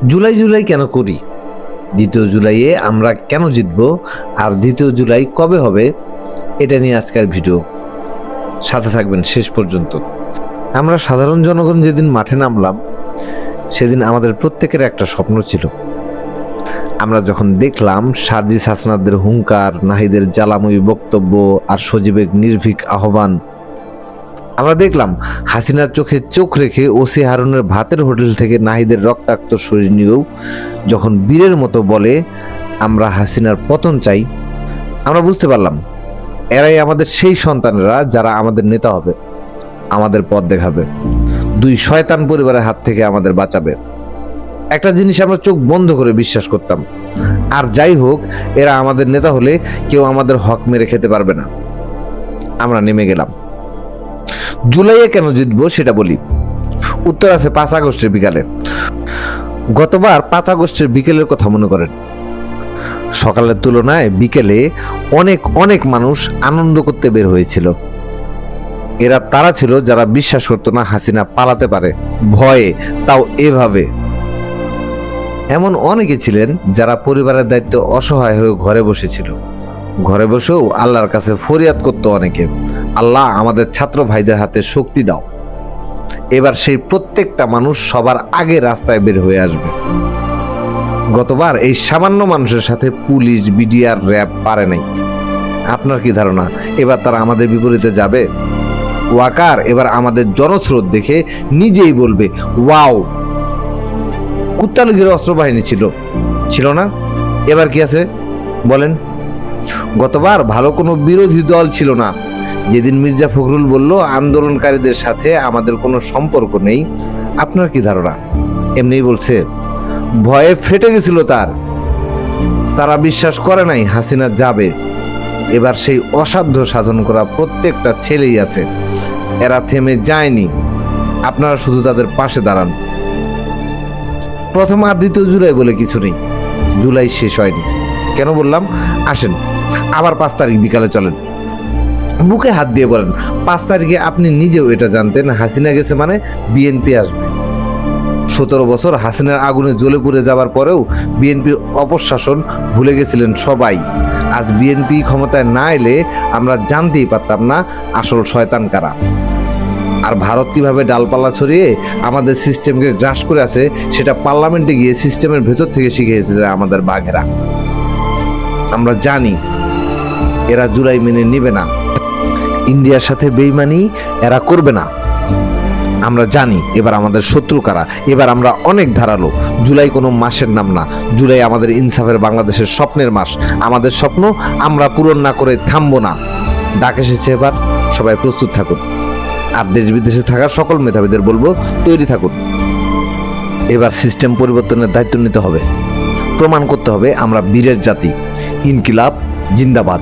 জুলাই জুলাই কেন করি, 2 জুলাইয়ে আমরা কেন জিতবো, আর 2 জুলাই কবে হবে, এটা নিয়ে আজকের ভিডিও। সাথে থাকবেন শেষ পর্যন্ত। আমরা সাধারণ জনগণ যেদিন মাঠে নামলাম, সেদিন আমাদের প্রত্যেকের একটা স্বপ্ন ছিল। আমরা যখন দেখলাম সার্জিস হাসনাতদের হুঙ্কার, নাহিদের জ্বালাময়ী বক্তব্য আর সজীবের নির্ভীক আহ্বান, আমরা দেখলাম হাসিনার চোখে চোখ রেখে ওসি হারুনের ভাতের হোটেল থেকে নাহিদের রক্তাক্ত শরীর নিয়েও যখন বীরের মতো বলে আমরা হাসিনার পতন চাই, আমরা বুঝতে পারলাম এরাই আমাদের সেই সন্তানেরা যারা আমাদের নেতা হবে, আমাদের পথ দেখাবে, 2 শয়তান পরিবারের হাত থেকে আমাদের বাঁচাবে। একটা জিনিস আমরা চোখ বন্ধ করে বিশ্বাস করতাম, আর যাই হোক এরা আমাদের নেতা হলে কেউ আমাদের হক মেরে খেতে পারবে না। আমরা নেমে গেলাম। জুলাইয়ে কেন জিতবো সেটা বলি। উত্তর আছে 5 আগস্টের বিকালে। গতবার 5 আগস্টের বিকেলের কথা মনে করেন। সকালের তুলনায় বিকেলে অনেক অনেক মানুষ আনন্দ করতে বের হয়েছিল। এরা তারা ছিল যারা বিশ্বাস করতো না হাসিনা পালাতে পারে ভয়ে, তাও এভাবে। এমন অনেকে ছিলেন যারা পরিবারের দায়িত্ব অসহায় হয়ে ঘরে বসেছিল। ঘরে বসেও আল্লাহর কাছে ফরিয়াদ করতো অনেকে, আল্লাহ আমাদের ছাত্র ভাইদের হাতে শক্তি দাও। এবার সেই প্রত্যেকটা মানুষ সবার আগে রাস্তায় বের হয়ে আসবে। গতবার এই সামান্য মানুষের সাথে পুলিশ, বিডিআর, র্যাব পারে নাই। আপনার কি ধারণা এবার তারা আমাদের বিপরীতে যাবে? ওয়াকার এবার আমাদের জনস্রোত দেখে নিজেই বলবে ওয়াও, কুত্তালুগির অস্ত্র বাহিনী ছিল না, এবার কি আছে বলেন? গতবার ভালো কোনো বিরোধী দল ছিল না। যেদিন মির্জা ফখরুল বলল আন্দোলনকারীদের সাথে আমাদের কোনো সম্পর্ক নেই, আপনার কি ধারণা এমনিই বলছে? ভয়ে ফেটে গেছিল তারা বিশ্বাস করে নাই হাসিনা যাবে। এবার সেই অসাধ্য সাধন করা প্রত্যেকটা ছেলেই আছে, এরা থেমে যায়নি। আপনারা শুধু তাদের পাশে দাঁড়ান। প্রথম আর 2 জুলাই বলে কিছু নেই, জুলাই শেষ হয়নি। কেন বললাম? আসেন আবার 5 তারিখ বিকালে চলেন, বুকে হাত দিয়ে বলেন 5 তারিখে আপনি নিজেও এটা জানতেন হাসিনা গেছে মানে বিএনপি আসবে। 17 বছর হাসিনার আগুনে জ্বলে পুড়ে যাবার পরেও বিএনপির অপশাসন ভুলে গেছিলেন সবাই। আজ বিএনপি ক্ষমতায় না এলে আমরা জানতেই পারতাম না আসল শয়তান কারা। আর ভারত কিভাবে ডালপালা ছড়িয়ে আমাদের সিস্টেমকে গ্রাস করে আছে সেটা পার্লামেন্টে গিয়ে সিস্টেমের ভেতর থেকে শিখে এসেছে আমাদের বাঘেরা। আমরা জানি এরা জুলাই মেনে নেবে না, ইন্ডিয়ার সাথে বেইমানি এরা করবে না। আমরা জানি এবার আমাদের শত্রু কারা। এবার আমরা অনেক ধারালো। জুলাই কোনো মাসের নাম না, জুলাই আমাদের ইনসাফের বাংলাদেশের স্বপ্নের মাস। আমাদের স্বপ্ন আমরা পূরণ না করে থামবো না। ডাক এসেছে, এবার সবাই প্রস্তুত থাকুন। আর দেশ বিদেশে থাকা সকল মেধাবীদের বলবো তৈরি থাকুন। এবার সিস্টেম পরিবর্তনের দায়িত্ব নিতে হবে, প্রমাণ করতে হবে আমরা বীরের জাতি। ইনকিলাব জিন্দাবাদ।